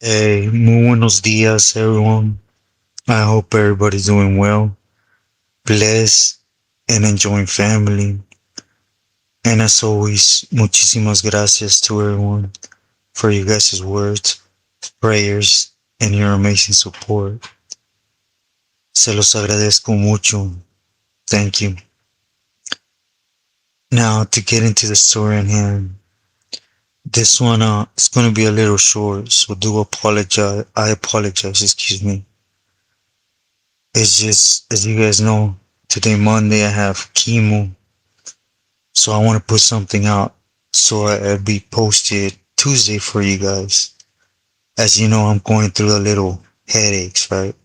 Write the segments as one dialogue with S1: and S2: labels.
S1: Hey, muy buenos días, everyone. I hope everybody's doing well, blessed, and enjoying family. And as always, muchísimas gracias to everyone for you guys' words, prayers, and your amazing support. Se los agradezco mucho. Thank you. Now, to get into the story in hand, this one is going to be a little short, so do apologize. I apologize, excuse me. It's just, as you guys know, today Monday I have chemo, so I want to put something out so it'll be posted Tuesday for you guys. As you know, I'm going through a little headaches, right?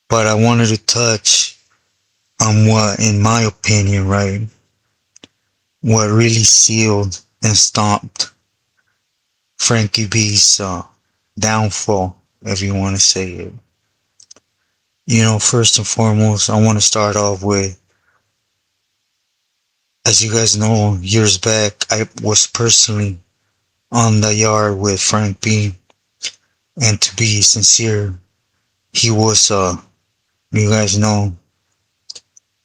S1: But I wanted to touch on what, in my opinion, right, what really sealed and stopped Frankie B's downfall, if you want to say it. First and foremost, I want to start off with, as you guys know, years back, I was personally on the yard with Frank B. And to be sincere, he was, you guys know,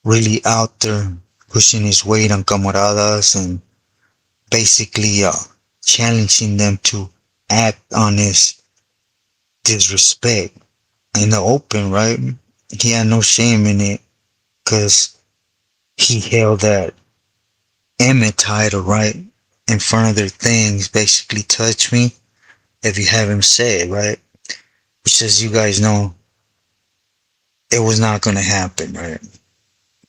S1: really out there pushing his weight on camaradas and basically challenging them to act on his disrespect in the open, right? He had no shame in it because he held that EME title, right, in front of their things, basically touch me if you have him say it, right? Which, as you guys know, it was not going to happen, right?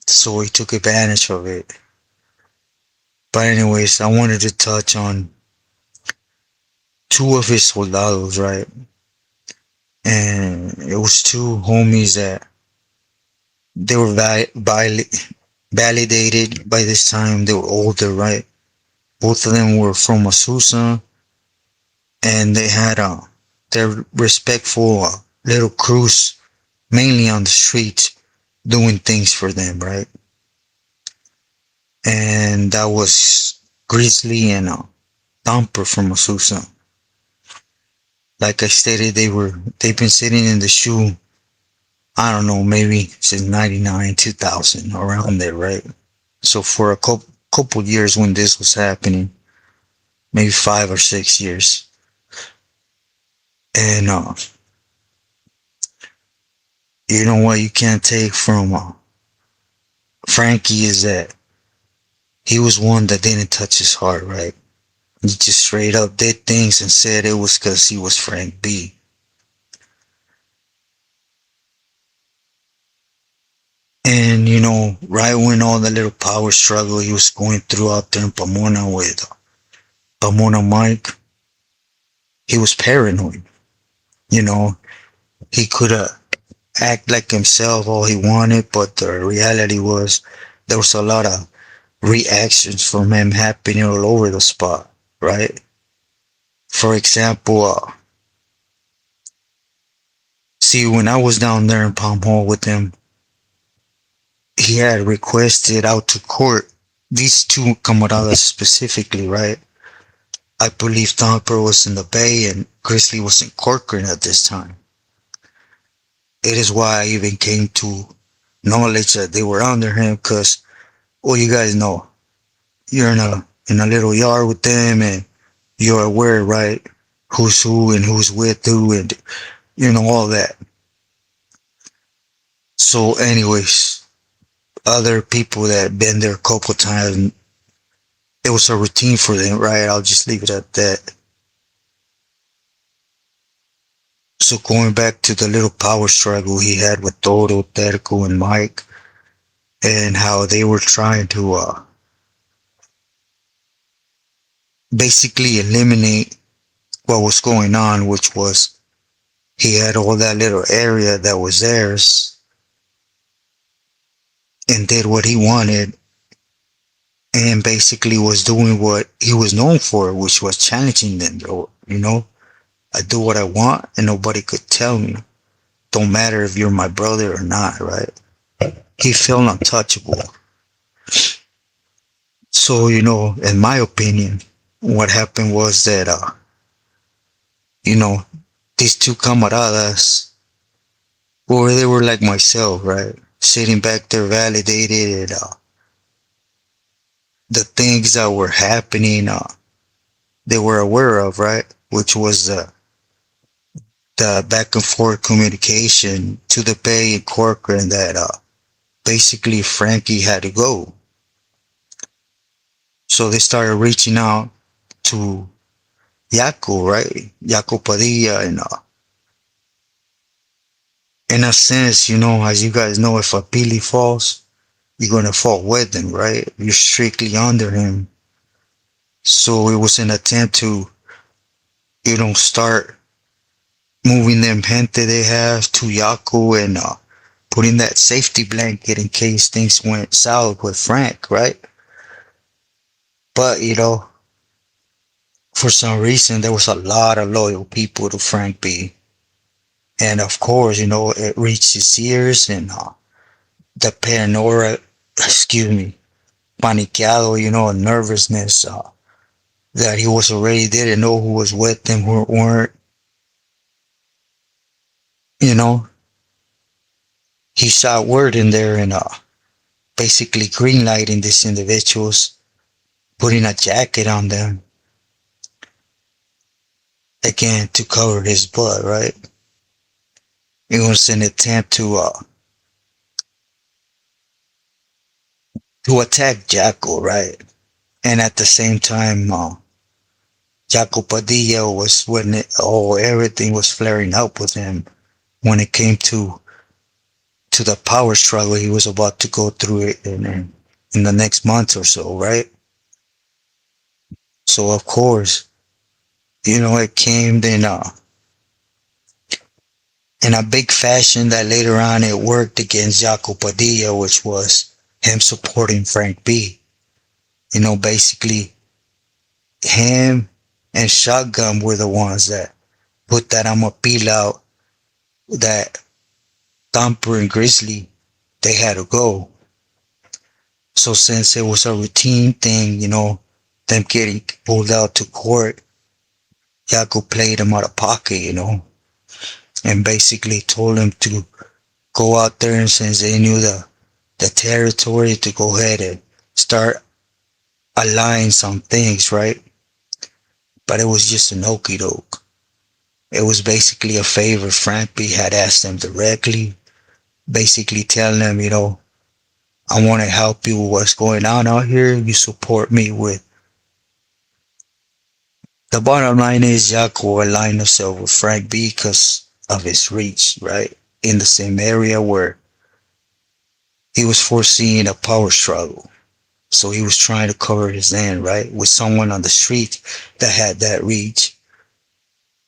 S1: So he took advantage of it. But anyways, I wanted to touch on two of his soldados, right? And it was two homies that they were validated by this time. They were older, right? Both of them were from Azusa, and they had their respectful little crews, mainly on the streets, doing things for them, right? And that was Grizzly and Thumper from Azusa. Like I stated, they've been sitting in the shoe, I don't know, maybe since 99, 2000, around there, right? So for a couple years when this was happening, maybe 5 or 6 years. And you know what you can't take from Frankie is that he was one that didn't touch his heart, right? He just straight up did things and said it was because he was Frank B. And right when all the little power struggle he was going through out there in Pomona with Pomona Mike, he was paranoid. You know, he could act like himself all he wanted, but the reality was there was a lot of reactions from him happening all over the spot, right? For example, see, when I was down there in Palm Hall with him, he had requested out to court these two camaradas specifically, right? I believe Thumper was in the Bay and Grizzly was in Corcoran at this time. It is why I even came to knowledge that they were under him because, well, you guys know, you're in a little yard with them and you're aware, right? Who's who and who's with who and, all that. So anyways, other people that been there a couple times, it was a routine for them, right? I'll just leave it at that. So going back to the little power struggle he had with Toto, Terco, and Mike, and how they were trying to basically eliminate what was going on, which was he had all that little area that was theirs and did what he wanted and basically was doing what he was known for, which was challenging them. I do what I want and nobody could tell me. Don't matter if you're my brother or not, right? He felt untouchable. So, in my opinion, what happened was that You know, these two camaradas, or they were like myself, right? Sitting back there validated the things that were happening, they were aware of, right? Which was the back and forth communication to the Bay and Corcoran that basically Frankie had to go. So they started reaching out to Jocko, right? Jocko Padilla, and in a sense, as you guys know, if a Billy falls, you're gonna fall with him, right? You're strictly under him. So it was an attempt to, start moving them gente they have to Jocko and putting that safety blanket in case things went south with Frank, right? But for some reason there was a lot of loyal people to Frank B. And of course, it reached his ears and the paranoia, excuse me, paniqueado, nervousness that he was already didn't know who was with him, who weren't, you know. He shot word in there and basically greenlighting these individuals, putting a jacket on them, again, to cover his blood, right? It was an attempt to attack Jocko, right? And at the same time, Jocko Padilla was when everything was flaring up with him when it came to the power struggle he was about to go through it in the next month or so, right? So of course, it came in a big fashion that later on it worked against Jocko Padilla, which was him supporting Frank B. Basically him and Shotgun were the ones that put that I'm a peel out, that Thumper and Grizzly, they had to go. So since it was a routine thing, them getting pulled out to court, Yago played them out of pocket, and basically told them to go out there, and since they knew the territory, to go ahead and start aligning some things, right? But it was just an okie doke. It was basically a favor Frank B had asked them directly, basically telling them, I want to help you with what's going on out here. You support me with. The bottom line is Jocko aligned himself with Frank B because of his reach, right? In the same area where he was foreseeing a power struggle. So he was trying to cover his end, right? With someone on the street that had that reach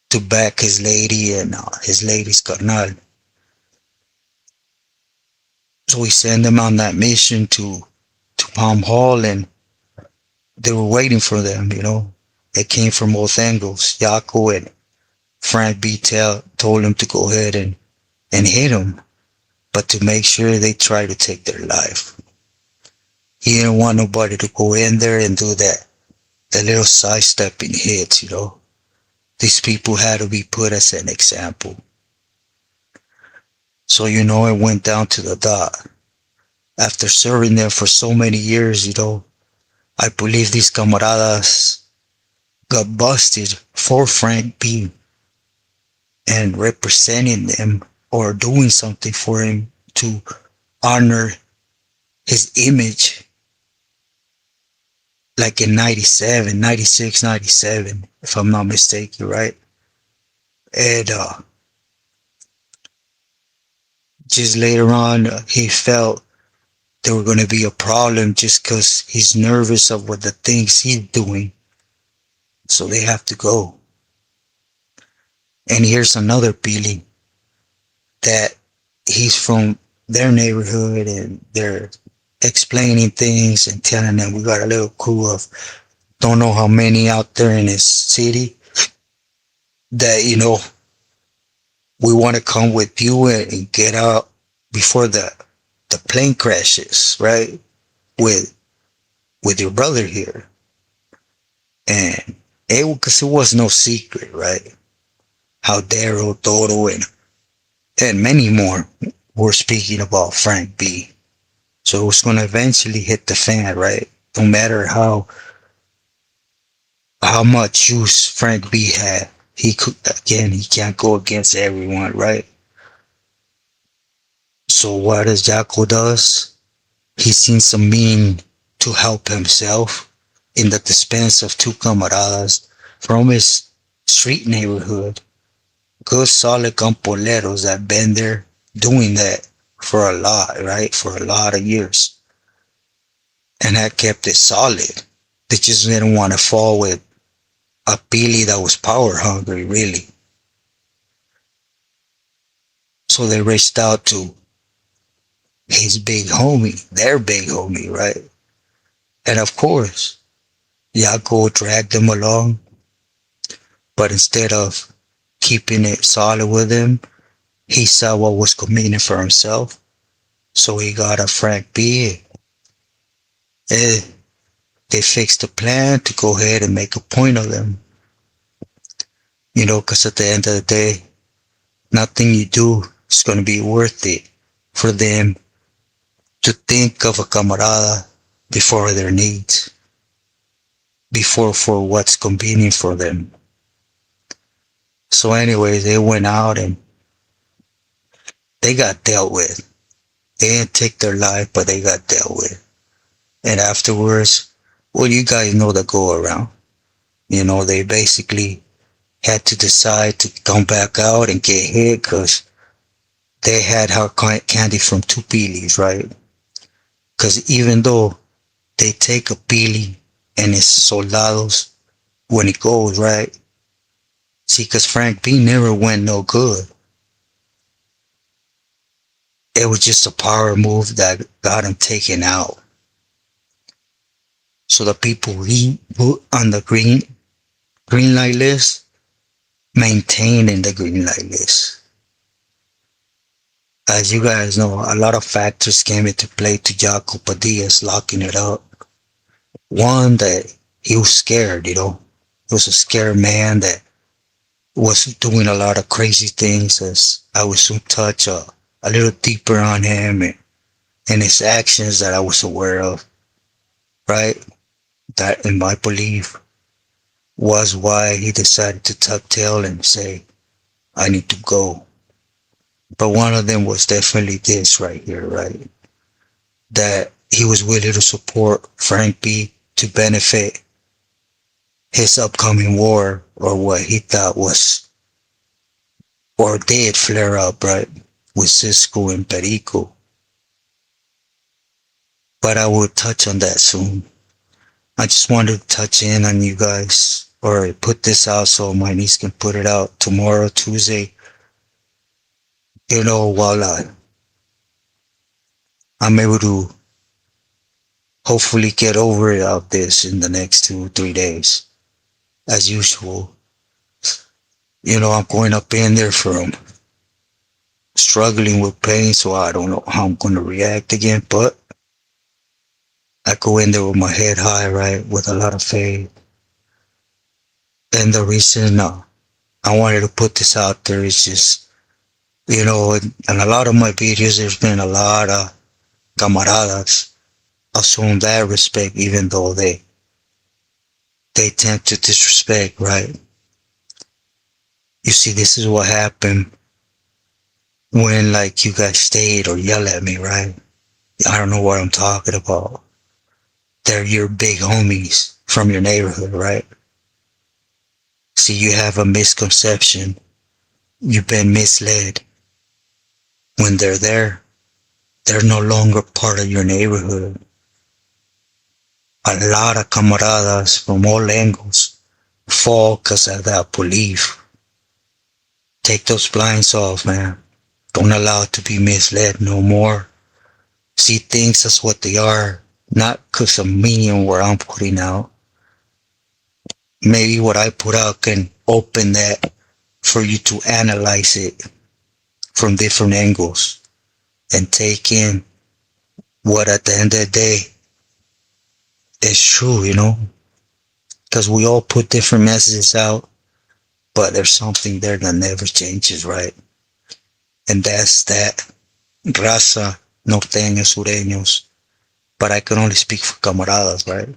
S1: to back his lady and his lady's carnal. So we sent them on that mission to Palm Hall, and they were waiting for them. It came from both angles. Jocko and Frank B told him to go ahead and hit him, but to make sure they try to take their life. He didn't want nobody to go in there and do that little sidestepping hits. These people had to be put as an example. So, it went down to the dot. After serving them for so many years, I believe these camaradas got busted for Frank B and representing them or doing something for him to honor his image, like in 97, 96, 97, if I'm not mistaken, right? And just later on, he felt there were going to be a problem just because he's nervous of what the things he's doing. So they have to go. And here's another Billy that he's from their neighborhood and they're explaining things and telling them we got a little crew of don't know how many out there in his city that, we want to come with you and get out before the plane crashes, right? With your brother here. And because it was no secret, right? how Daryl, Toto, and many more were speaking about Frank B. So it was going to eventually hit the fan, right? No matter how much use Frank B had, he could again he can't go against everyone, right? So what does Jocko does? He sees some mean to help himself in the dispense of two camaradas from his street neighborhood. Good solid campoleros that been there doing that for a lot, right? For a lot of years. And that kept it solid. They just didn't want to fall with a Billy that was power hungry, really. So they reached out to his big homie, their big homie, right? And of course, Yago dragged them along, but instead of keeping it solid with him, he saw what was convenient for himself. So he got a Frank B. Eh, they fixed a plan to go ahead and make a point of them. You know, because at the end of the day, nothing you do is going to be worth it for them to think of a camarada before their needs, before for what's convenient for them. So anyway, they went out and they got dealt with. They didn't take their life, but they got dealt with. And afterwards, well, you guys know the go around. You know, they basically had to decide to come back out and get hit because they had hard candy from two Pilis, right? Because even though they take a Pili and his soldados when it goes, right? See, because Frank B never went no good. It was just a power move that got him taken out. So the people he put on the green light list maintained in the green light list. As you guys know, a lot of factors came into play to Jocko Padilla's locking it up. One, that he was scared, you know. He was a scared man that was doing a lot of crazy things, as I would soon touch a little deeper on him and his actions that I was aware of, right? That, in my belief, was why he decided to tuck tail and say, I need to go. But one of them was definitely this right here, right? That he was willing to support Frank B to benefit his upcoming war, or what he thought was or did flare up, right? With Cisco and Perico. But I will touch on that soon. I just wanted to touch in on you guys, or put this out so my niece can put it out tomorrow, Tuesday. You know, while I'm able to hopefully get over it of this in the next 2-3 days. As usual, you know, I'm going up in there from struggling with pain, so I don't know how I'm going to react again, but I go in there with my head high, right, with a lot of faith. And the reason I wanted to put this out there is just, you know, in a lot of my videos, there's been a lot of camaradas assume that respect, even though they tend to disrespect, right? You see, this is what happened when, like, you guys stayed or yell at me, right? I don't know what I'm talking about. They're your big homies from your neighborhood, right? See, you have a misconception. You've been misled. When they're there, they're no longer part of your neighborhood. A lot of camaradas from all angles fall because of that belief. Take those blinds off, man. Don't allow it to be misled no more. See things as what they are, not because of me and what I'm putting out. Maybe what I put out can open that for you to analyze it from different angles and take in what at the end of the day is true, you know? Because we all put different messages out but there's something there that never changes, right? And that's that raza, norteños, sureños, but I can only speak for camaradas, right?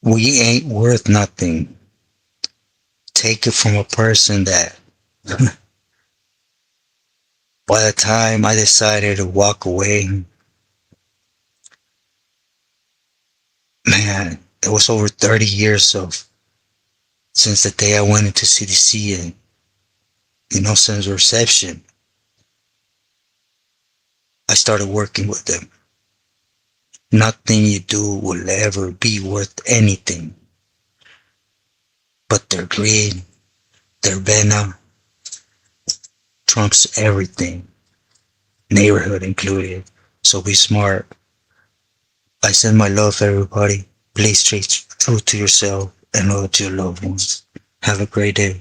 S1: We ain't worth nothing. Take it from a person that by the time I decided to walk away, man, it was over 30 years of since the day I went into CDC and, since reception, I started working with them. Nothing you do will ever be worth anything, but their greed, their venom trumps everything, neighborhood included. So be smart. I send my love, everybody. Please stay true to yourself and love to your loved ones. Have a great day.